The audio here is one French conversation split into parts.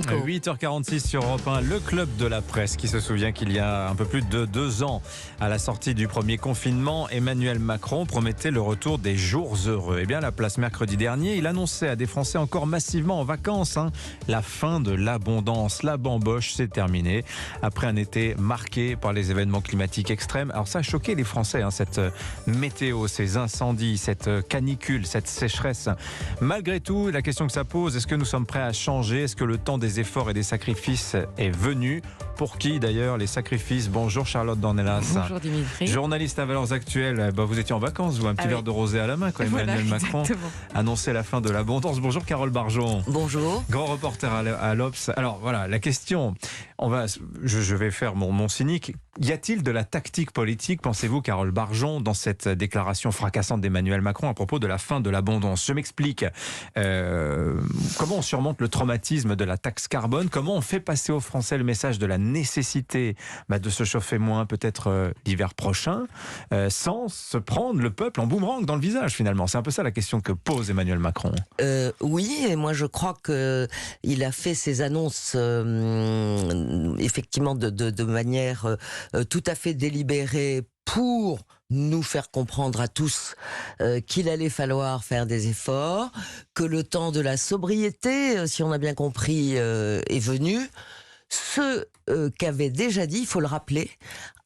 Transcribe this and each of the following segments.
Nico. 8h46 sur Europe 1, le club de la presse qui se souvient qu'il y a un peu plus de 2 ans, à la sortie du premier confinement, Emmanuel Macron promettait le retour des jours heureux. Eh bien, à la place mercredi dernier, il annonçait à des Français encore massivement en vacances la fin de l'abondance. La bamboche, c'est terminé. Après un été marqué par les événements climatiques extrêmes. Alors ça a choqué les Français, cette météo, ces incendies, cette canicule, cette sécheresse. Malgré tout, la question que ça pose, est-ce que nous sommes prêts à changer? Est-ce que le temps des efforts et des sacrifices est venu? Pour qui d'ailleurs les sacrifices? Bonjour Charlotte Dornelas. Bonjour Dimitri. Journaliste à Valeurs Actuelles, vous étiez en vacances, vous, un petit verre de rosé à la main quand Emmanuel Macron annonçait la fin de l'abondance. Bonjour Carole Barjon. Bonjour. Grand reporter à l'Obs. Alors voilà, la question, je vais faire mon cynique. Y a-t-il de la tactique politique, pensez-vous, Carole Barjon, dans cette déclaration fracassante d'Emmanuel Macron à propos de la fin de l'abondance? Je m'explique. Comment on surmonte le traumatisme de la taxe carbone? Comment on fait passer aux Français le message de la nécessité de se chauffer moins peut-être l'hiver prochain, sans se prendre le peuple en boomerang dans le visage finalement? C'est un peu ça la question que pose Emmanuel Macron. Oui, et moi je crois qu'il a fait ses annonces effectivement de manière tout à fait délibérée pour nous faire comprendre à tous qu'il allait falloir faire des efforts, que le temps de la sobriété, si on a bien compris, est venu. Ce qu'avait déjà dit, il faut le rappeler,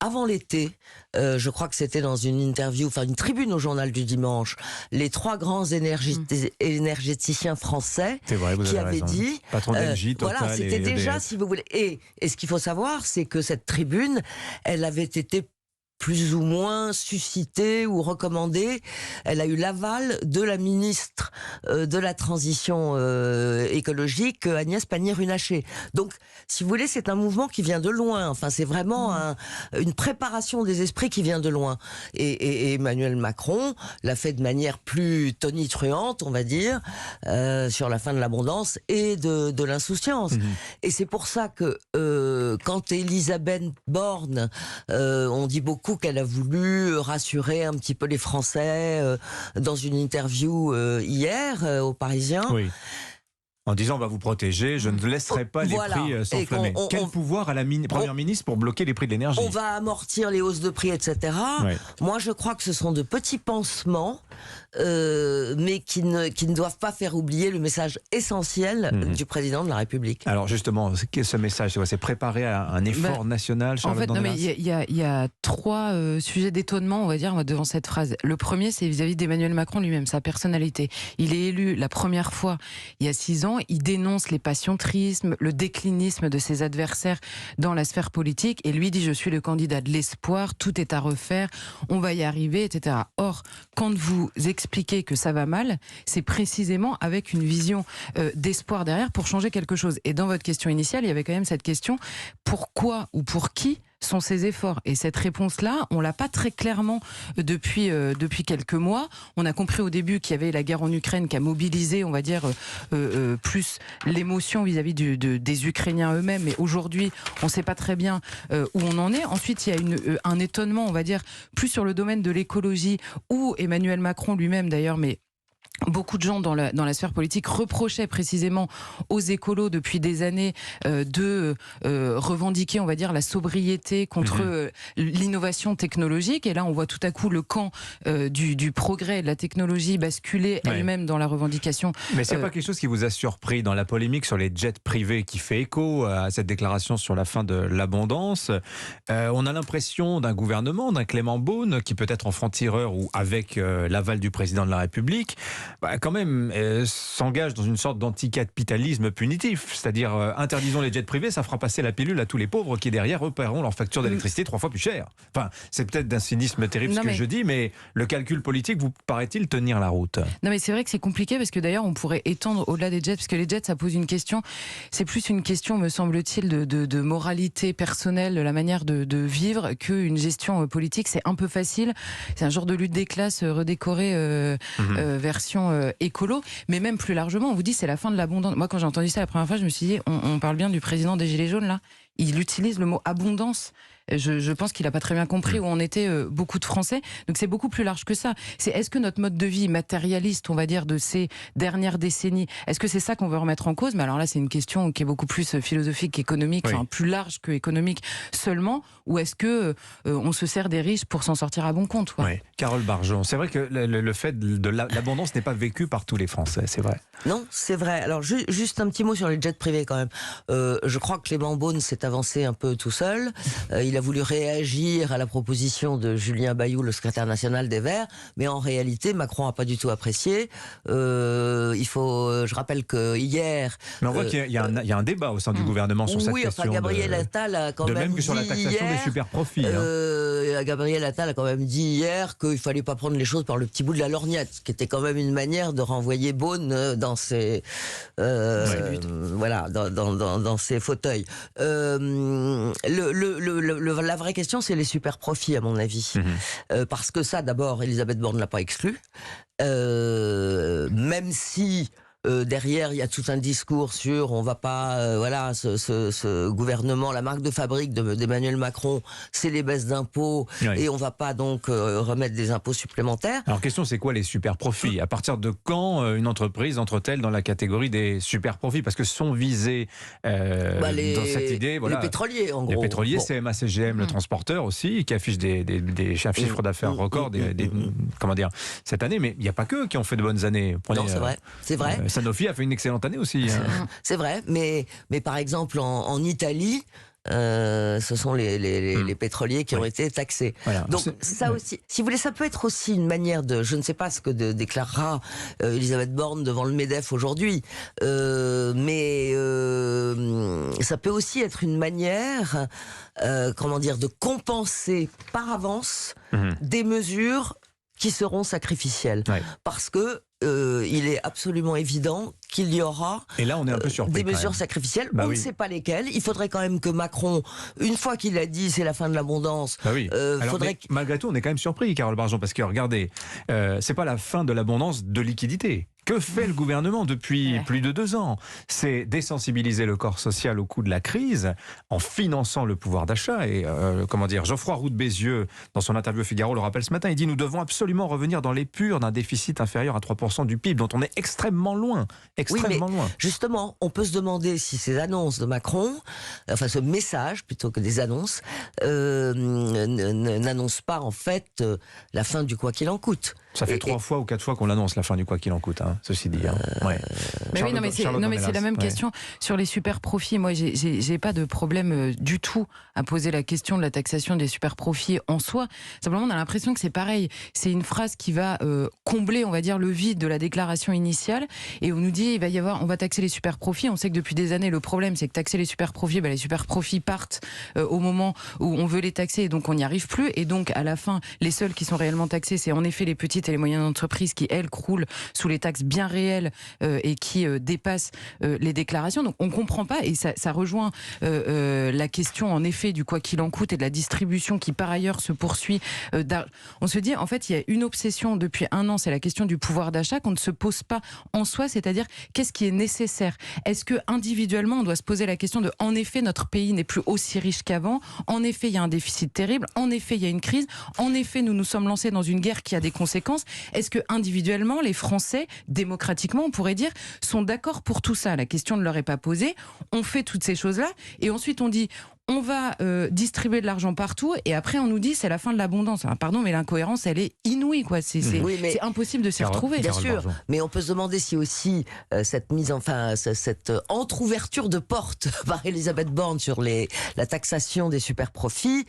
avant l'été, je crois que c'était dans une interview, une tribune au journal du dimanche, les 3 grands énergéticiens français qui avaient dit, Patron d'Engie, Total, voilà, c'était déjà, si vous voulez. Et ce qu'il faut savoir, c'est que cette tribune, elle avait été plus ou moins suscitée ou recommandée. Elle a eu l'aval de la ministre de la Transition écologique, Agnès Pannier-Runacher. Donc, si vous voulez, c'est un mouvement qui vient de loin. C'est vraiment une préparation des esprits qui vient de loin. Et Emmanuel Macron l'a fait de manière plus tonitruante, on va dire, sur la fin de l'abondance et de l'insouciance. Et c'est pour ça que quand Elisabeth Borne, on dit beaucoup qu'elle a voulu rassurer un petit peu les Français dans une interview hier aux Parisiens. Oui. En disant on va vous protéger, je ne laisserai pas les prix s'enflammer. Quel pouvoir a la Première ministre pour bloquer les prix de l'énergie? On va amortir les hausses de prix, etc. Ouais. Moi, je crois que ce sont de petits pansements, mais qui ne doivent pas faire oublier le message essentiel du président de la République. Alors justement, ce message, c'est préparer à un effort national, Charlotte Dornelas. En fait, il y a 3 sujets d'étonnement, on va dire, devant cette phrase. Le premier, c'est vis-à-vis d'Emmanuel Macron lui-même, sa personnalité. Il est élu la première fois il y a 6 ans. Il dénonce les passiontrismes, le déclinisme de ses adversaires dans la sphère politique et lui dit « je suis le candidat de l'espoir, tout est à refaire, on va y arriver, etc. » Or, quand vous expliquez que ça va mal, c'est précisément avec une vision d'espoir derrière pour changer quelque chose. Et dans votre question initiale, il y avait quand même cette question « pourquoi ou pour qui ?» sont ces efforts. Et cette réponse-là, on l'a pas très clairement depuis quelques mois. On a compris au début qu'il y avait la guerre en Ukraine qui a mobilisé, on va dire, plus l'émotion vis-à-vis des Ukrainiens eux-mêmes. Mais aujourd'hui, on ne sait pas très bien où on en est. Ensuite, il y a un étonnement, on va dire, plus sur le domaine de l'écologie, où Emmanuel Macron lui-même d'ailleurs, mais beaucoup de gens dans la sphère politique reprochaient précisément aux écolos depuis des années de revendiquer, on va dire, la sobriété contre l'innovation technologique. Et là, on voit tout à coup le camp du progrès et de la technologie basculer elle-même dans la revendication. Mais c'est pas quelque chose qui vous a surpris dans la polémique sur les jets privés qui fait écho à cette déclaration sur la fin de l'abondance? On a l'impression d'un gouvernement, d'un Clément Beaune, qui peut être en franc-tireur ou avec l'aval du président de la République, quand même s'engage dans une sorte d'anticapitalisme punitif, c'est-à-dire interdisons les jets privés, ça fera passer la pilule à tous les pauvres qui derrière eux paieront leur facture d'électricité 3 fois plus cher. C'est peut-être d'un cynisme terrible je dis, mais le calcul politique vous paraît-il tenir la route? Non, mais c'est vrai que c'est compliqué parce que d'ailleurs on pourrait étendre au-delà des jets, parce que les jets ça pose une question, c'est plus une question me semble-t-il de moralité personnelle, de la manière de vivre, qu'une gestion politique. C'est un peu facile, c'est un genre de lutte des classes redécorée version écolo, mais même plus largement, on vous dit c'est la fin de l'abondance. Moi, quand j'ai entendu ça la première fois, je me suis dit, on parle bien du président des Gilets jaunes, là. Il utilise le mot abondance. Je pense qu'il n'a pas très bien compris où on était, beaucoup de Français. Donc c'est beaucoup plus large que ça. Est-ce que notre mode de vie matérialiste, on va dire, de ces dernières décennies, est-ce que c'est ça qu'on veut remettre en cause? Mais alors là, c'est une question qui est beaucoup plus philosophique qu'économique, enfin plus large que économique seulement. Ou est-ce que on se sert des riches pour s'en sortir à bon compte, quoi? Oui. Carole Barjon, c'est vrai que le fait de l'abondance n'est pas vécu par tous les Français, c'est vrai. Non, c'est vrai. Alors juste un petit mot sur les jets privés quand même. Je crois que Clément Beaune s'est avancé un peu tout seul. Il a voulu réagir à la proposition de Julien Bayou, le secrétaire national des Verts, mais en réalité, Macron n'a pas du tout apprécié. Je rappelle que hier... Mais on voit qu'il y a un débat au sein du gouvernement sur cette question. Oui, Gabriel Attal a quand même dit de même que sur la taxation des super profits. Gabriel Attal a quand même dit hier qu'il fallait pas prendre les choses par le petit bout de la lorgnette, ce qui était quand même une manière de renvoyer Beaune dans ses dans ses fauteuils. La vraie question, c'est les super profits, à mon avis, parce que ça, d'abord, Elisabeth Borne l'a pas exclu, même si derrière, il y a tout un discours sur on va pas, ce gouvernement, la marque de fabrique d'Emmanuel Macron, c'est les baisses d'impôts, et on va pas donc remettre des impôts supplémentaires. Alors, question, c'est quoi les super profits? À partir de quand une entreprise entre-t-elle dans la catégorie des super profits? Parce que sont visés dans cette idée, les pétroliers, en gros. Les pétroliers, CMA CGM, le transporteur aussi, qui affiche des chiffres d'affaires records, comment dire, cette année. Mais il n'y a pas qu'eux qui ont fait de bonnes années. Non, c'est vrai. Sanofi a fait une excellente année aussi. C'est vrai, mais par exemple en Italie, ce sont les pétroliers qui ont été taxés. Voilà. Donc ça aussi, si vous voulez, ça peut être aussi une manière de, je ne sais pas ce que déclarera Elisabeth Borne devant le MEDEF aujourd'hui, mais ça peut aussi être une manière, de compenser par avance des mesures qui seront sacrificielles, parce que il est absolument évident qu'il y aura et là, on est un peu surpris, des mesures sacrificielles. On ne sait pas lesquelles. Il faudrait quand même que Macron, une fois qu'il a dit c'est la fin de l'abondance, malgré tout, on est quand même surpris, Carole Barjon, parce que regardez, c'est pas la fin de l'abondance de liquidités. Que fait le gouvernement depuis plus de 2 ans? C'est désensibiliser le corps social au coût de la crise en finançant le pouvoir d'achat. Et Geoffroy Roux de Bézieux, dans son interview au Figaro, le rappelle ce matin, il dit: nous devons absolument revenir dans l'épure d'un déficit inférieur à 3% du PIB, dont on est extrêmement loin. Loin. Justement, on peut se demander si ces annonces de Macron, enfin ce message plutôt que des annonces, n'annoncent pas en fait la fin du quoi qu'il en coûte. Ça fait 3 fois ou 4 fois qu'on l'annonce, la fin du quoi qu'il en coûte, ceci dit. Mais c'est la même question sur les super profits. Moi, j'ai pas de problème du tout à poser la question de la taxation des super profits en soi. Simplement, on a l'impression que c'est pareil. C'est une phrase qui va combler, on va dire, le vide de la déclaration initiale. Et on nous dit, on va taxer les super profits. On sait que depuis des années, le problème, c'est que taxer les super profits, les super profits partent au moment où on veut les taxer, et donc on n'y arrive plus. Et donc, à la fin, les seuls qui sont réellement taxés, c'est en effet les petites et les moyennes entreprises qui, elles, croulent sous les taxes bien réelles et qui dépassent les déclarations. Donc on ne comprend pas, et ça rejoint la question en effet du quoi qu'il en coûte et de la distribution qui par ailleurs se poursuit. On se dit, en fait, il y a une obsession depuis 1 an, c'est la question du pouvoir d'achat qu'on ne se pose pas en soi, c'est-à-dire qu'est-ce qui est nécessaire? Est-ce que individuellement on doit se poser la question de, en effet, notre pays n'est plus aussi riche qu'avant, en effet il y a un déficit terrible, en effet il y a une crise, en effet nous nous sommes lancés dans une guerre qui a des conséquences. Est-ce que individuellement les Français, démocratiquement on pourrait dire, sont d'accord pour tout ça? La question ne leur est pas posée. On fait toutes ces choses-là et ensuite on dit on va distribuer de l'argent partout, et après on nous dit c'est la fin de l'abondance. Alors, pardon, mais l'incohérence elle est inouïe, quoi. C'est impossible de s'y retrouver. Bien sûr, mais on peut se demander si aussi cette entrouverture de porte par Elisabeth Borne sur la taxation des super profits,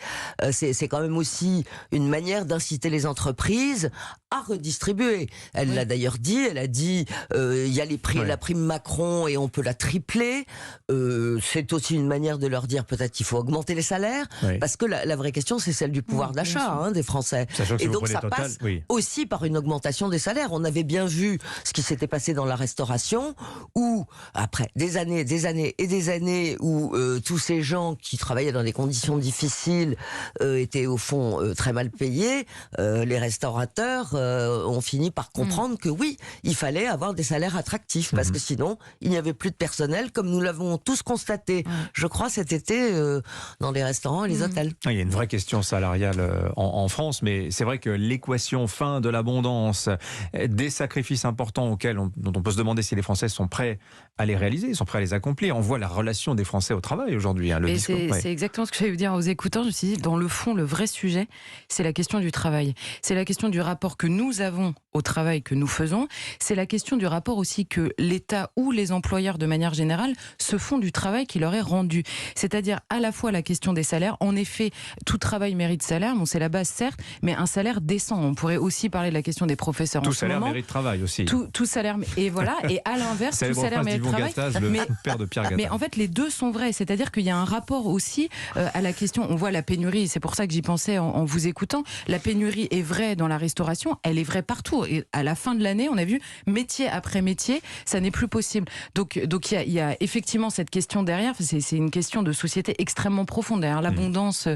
c'est quand même aussi une manière d'inciter les entreprises à redistribuer. Elle l'a d'ailleurs dit, elle a dit il y a la prime Macron et on peut la tripler. C'est aussi une manière de leur dire peut-être qu'il faut augmenter les salaires, parce que la vraie question c'est celle du pouvoir d'achat des Français. Et donc ça passe aussi par une augmentation des salaires. On avait bien vu ce qui s'était passé dans la restauration, où après des années et des années où tous ces gens qui travaillaient dans des conditions difficiles étaient au fond très mal payés, les restaurateurs ont fini par comprendre que oui, il fallait avoir des salaires attractifs, parce que sinon il n'y avait plus de personnel, comme nous l'avons tous constaté, je crois cet été dans les restaurants et les hôtels. Il y a une vraie question salariale en France, mais c'est vrai que l'équation fin de l'abondance, des sacrifices importants dont on peut se demander si les Français sont prêts à les réaliser, sont prêts à les accomplir. On voit la relation des Français au travail aujourd'hui. C'est exactement ce que j'allais vous dire aux écoutants. Je me suis dit, dans le fond, le vrai sujet, c'est la question du travail. C'est la question du rapport que nous avons au travail que nous faisons. C'est la question du rapport aussi que l'État ou les employeurs, de manière générale, se font du travail qui leur est rendu. C'est-à-dire à la fois la question des salaires. En effet, tout travail mérite salaire. Bon, c'est la base, certes, mais un salaire décent. On pourrait aussi parler de la question des professeurs tout en ce moment. Tout salaire mérite travail aussi. Tout salaire, et voilà. Et à l'inverse, tout salaire mérite travail. Gattaz, le père de Pierre Gattaz. Mais en fait, les deux sont vrais. C'est-à-dire qu'il y a un rapport aussi à la question. On voit la pénurie. C'est pour ça que j'y pensais en vous écoutant. La pénurie est vraie dans la restauration. Elle est vraie partout. Et à la fin de l'année, on a vu métier après métier, ça n'est plus possible. Donc il y a effectivement cette question derrière. C'est une question de société extrêmement profonde. Derrière l'abondance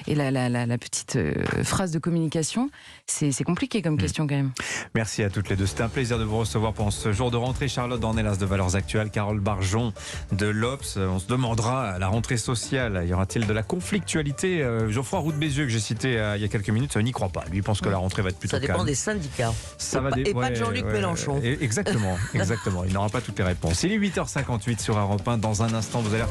et la petite phrase de communication, c'est compliqué comme question quand même. Merci à toutes les deux. C'était un plaisir de vous recevoir pendant ce jour de rentrée. Charlotte Dornelas de Valeurs Actuelles, Carole Barjon de l'Obs. On se demandera à la rentrée sociale, y aura-t-il de la conflictualité? Geoffroy Roux de Bézieux, que j'ai cité il y a quelques minutes, n'y croit pas. Lui pense que la rentrée va être plutôt calme. Ça dépend des syndicats. Et pas de Jean-Luc Mélenchon. Exactement. Il n'aura pas toutes les réponses. Il est 8h58 sur Europe 1. Dans un instant, vous allez retrouver